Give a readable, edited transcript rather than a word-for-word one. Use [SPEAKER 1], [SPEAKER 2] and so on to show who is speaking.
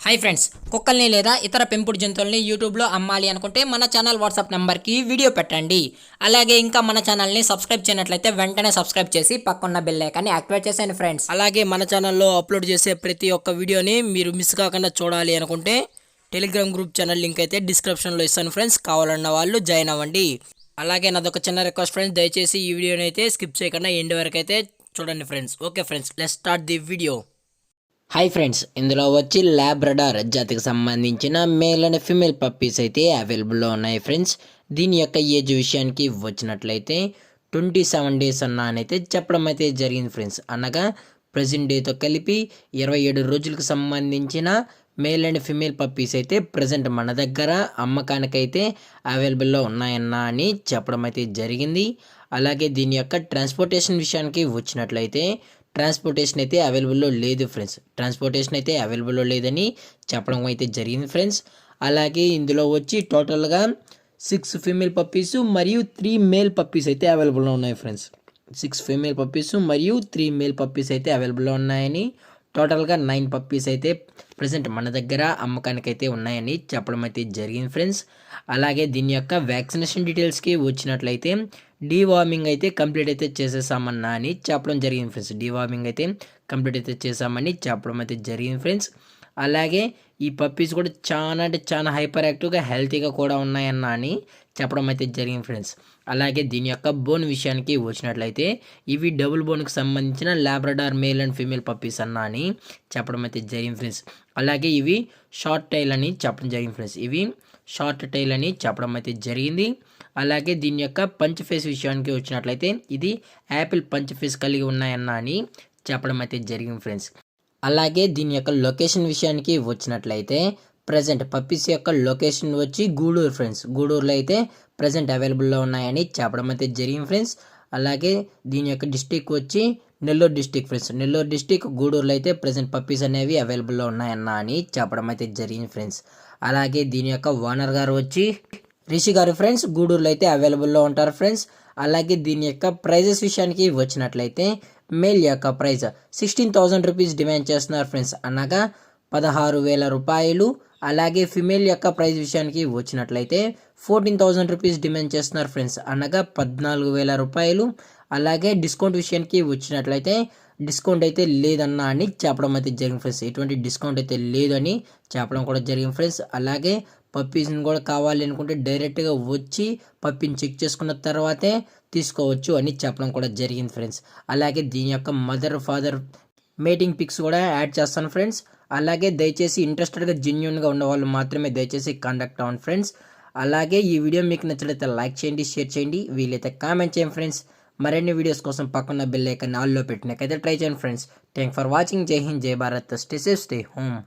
[SPEAKER 1] Hi friends, కుక్కల్ని లేదా ఇతర పెంపుడు జంతువుల్ని యూట్యూబ్లో అమ్మాలి అనుకుంటే మన ఛానల్ వాట్సాప్ నెంబర్కి వీడియో పెట్టండి. అలాగే ఇంకా మన ఛానల్ని సబ్స్క్రైబ్ చేయనట్లయితే వెంటనే సబ్స్క్రైబ్ చేసి పక్కన్న బెల్ ఐకాన్ని యాక్టివేట్ చేసేయండి ఫ్రెండ్స్. అలాగే మన ఛానల్లో అప్లోడ్ చేసే ప్రతి ఒక్క వీడియోని మీరు మిస్ కాకుండా చూడాలి అనుకుంటే టెలిగ్రామ్ గ్రూప్ ఛానల్ లింక్ అయితే డిస్క్రిప్షన్లో ఇస్తాను ఫ్రెండ్స్, కావాలన్న వాళ్ళు జాయిన్ అవ్వండి. అలాగే నాదొక చిన్న రిక్వెస్ట్ ఫ్రెండ్స్, దయచేసి ఈ వీడియోని అయితే స్కిప్ చేయకుండా ఎండ్ వరకు అయితే చూడండి friends. Okay friends, let's start the video. Hi friends, ఇందులో వచ్చి లాబ్రడార్ జాతికి సంబంధించిన మేల్ అండ్ ఫీమేల్ పప్పీస్ అయితే అవైలబుల్లో ఉన్నాయి ఫ్రెండ్స్. దీని యొక్క ఏజ్ విషయానికి వచ్చినట్లయితే 27 డేస్ అన్నా అని అయితే చెప్పడం అయితే జరిగింది ఫ్రెండ్స్. అనగా ప్రజెంట్ డేతో కలిపి 27 రోజులకు సంబంధించిన మేల్ అండ్ ఫీమేల్ పప్పీస్ అయితే ప్రజెంట్ మన దగ్గర అమ్మకానికైతే అవైలబుల్లో ఉన్నాయన్నా అని చెప్పడం అయితే జరిగింది. అలాగే దీని యొక్క ట్రాన్స్పోర్టేషన్ విషయానికి వచ్చినట్లయితే ట్రాన్స్పోర్టేషన్ అయితే అవైలబుల్లో లేదు ఫ్రెండ్స్. ట్రాన్స్పోర్టేషన్ అయితే అవైలబుల్లో లేదని చెప్పడం అయితే జరిగింది ఫ్రెండ్స్. అలాగే ఇందులో వచ్చి టోటల్గా 6 ఫీమేల్ పప్పీస్ మరియు 3 మేల్ పప్పీస్ అయితే అవైలబుల్లో ఉన్నాయి ఫ్రెండ్స్. 6 ఫీమేల్ పప్పీస్ మరియు 3 మేల్ పప్పీస్ అయితే అవైలబుల్లో ఉన్నాయని, టోటల్గా 9 పప్పీస్ అయితే ప్రజెంట్ మన దగ్గర అమ్మకానికి అయితే ఉన్నాయని చెప్పడం అయితే జరిగింది ఫ్రెండ్స్. అలాగే దీని యొక్క వ్యాక్సినేషన్ డీటెయిల్స్కి వచ్చినట్లయితే డీవార్మింగ్ అయితే కంప్లీట్ అయితే చేసేసామన్నా అని చెప్పడం జరిగింది ఫ్రెండ్స్. డీవార్మింగ్ అయితే కంప్లీట్ అయితే చేసామని చెప్పడం అయితే జరిగింది ఫ్రెండ్స్. అలాగే ఈ పప్పీస్ కూడా చాలా అంటే చాలా హైపర్ యాక్టివ్గా హెల్తీగా కూడా ఉన్నాయన్నా అని చెప్పడం అయితే జరిగింది ఫ్రెండ్స్. అలాగే దీని యొక్క బోన్ విషయానికి వచ్చినట్లయితే ఇవి డబుల్ బోన్కి సంబంధించిన Labrador male and female puppies అన్నా అని చెప్పడం అయితే జరిగింది ఫ్రెండ్స్. అలాగే ఇవి షార్ట్ టైల్ అని చెప్పడం జరిగింది ఫ్రెండ్స్. ఇవి షార్ట్ టైల్ అని చెప్పడం అయితే జరిగింది. అలాగే దీని యొక్క పంచ్ ఫేస్ విషయానికి వచ్చినట్లయితే ఇది యాపిల్ పంచ్ ఫేస్ కలిగి ఉన్నాయన్నా అని చెప్పడం అయితే జరిగింది ఫ్రెండ్స్. అలాగే దీని యొక్క లొకేషన్ విషయానికి వచ్చినట్లయితే ప్రజెంట్ పప్పీస్ యొక్క లొకేషన్ వచ్చి గూడూరు ఫ్రెండ్స్. గూడూరులో అయితే ప్రజెంట్ అవైలబుల్లో ఉన్నాయని చెప్పడం అయితే జరిగింది ఫ్రెండ్స్. అలాగే దీని యొక్క డిస్టిక్ వచ్చి Nellore district friends. Nellore district గూడూరులో అయితే ప్రజెంట్ పప్పీస్ అనేవి అవైలబుల్లో ఉన్నాయన్నా అని చెప్పడం అయితే జరిగింది ఫ్రెండ్స్. అలాగే దీని యొక్క ఓనర్ గారు వచ్చి రిషి గారు ఫ్రెండ్స్. గూడూరులో అయితే అవైలబుల్లో ఉంటారు ఫ్రెండ్స్. అలాగే దీని యొక్క ప్రైజెస్ విషయానికి వచ్చినట్లయితే మేల్ యొక్క ప్రైజ్ 16,000 రూపీస్ డిమాండ్ చేస్తున్నారు ఫ్రెండ్స్, అనగా 16,000 రూపాయలు. అలాగే ఫిమేల్ యొక్క ప్రైజ్ విషయానికి వచ్చినట్లయితే 14,000 రూపీస్ డిమాండ్ చేస్తున్నారు ఫ్రెండ్స్, అనగా 14,000 రూపాయలు. అలాగే డిస్కౌంట్ విషయానికి వచ్చినట్లయితే డిస్కౌంట్ అయితే లేదన్నా అని చెప్పడం అయితే జరిగింది ఫ్రెండ్స్. ఎటువంటి డిస్కౌంట్ అయితే లేదని చెప్పడం కూడా జరిగింది ఫ్రెండ్స్. అలాగే పప్పీస్ని కూడా కావాలి అనుకుంటే డైరెక్ట్గా వచ్చి పప్పీని చెక్ చేసుకున్న తర్వాతే తీసుకోవచ్చు అని చెప్పడం కూడా జరిగింది ఫ్రెండ్స్. అలాగే దీని యొక్క మదర్ ఫాదర్ మేటింగ్ పిక్స్ కూడా యాడ్ చేస్తాను ఫ్రెండ్స్. అలాగే దయచేసి ఇంట్రెస్టెడ్గా జెన్యూన్గా ఉన్న వాళ్ళు మాత్రమే దయచేసి కాంటాక్ట్ అవ్వండి ఫ్రెండ్స్. అలాగే ఈ వీడియో మీకు నచ్చినట్లయితే లైక్ చేయండి, షేర్ చేయండి, వీలైతే కామెంట్ చేయండి ఫ్రెండ్స్. మరిన్ని వీడియోస్ కోసం పక్కన బెల్ ఐకాన్ ఆల్లో పెట్టినాకైతే ట్రై చేయండి ఫ్రెండ్స్. Thank for watching. జై హింద్, జై Bharat, stay safe, stay home.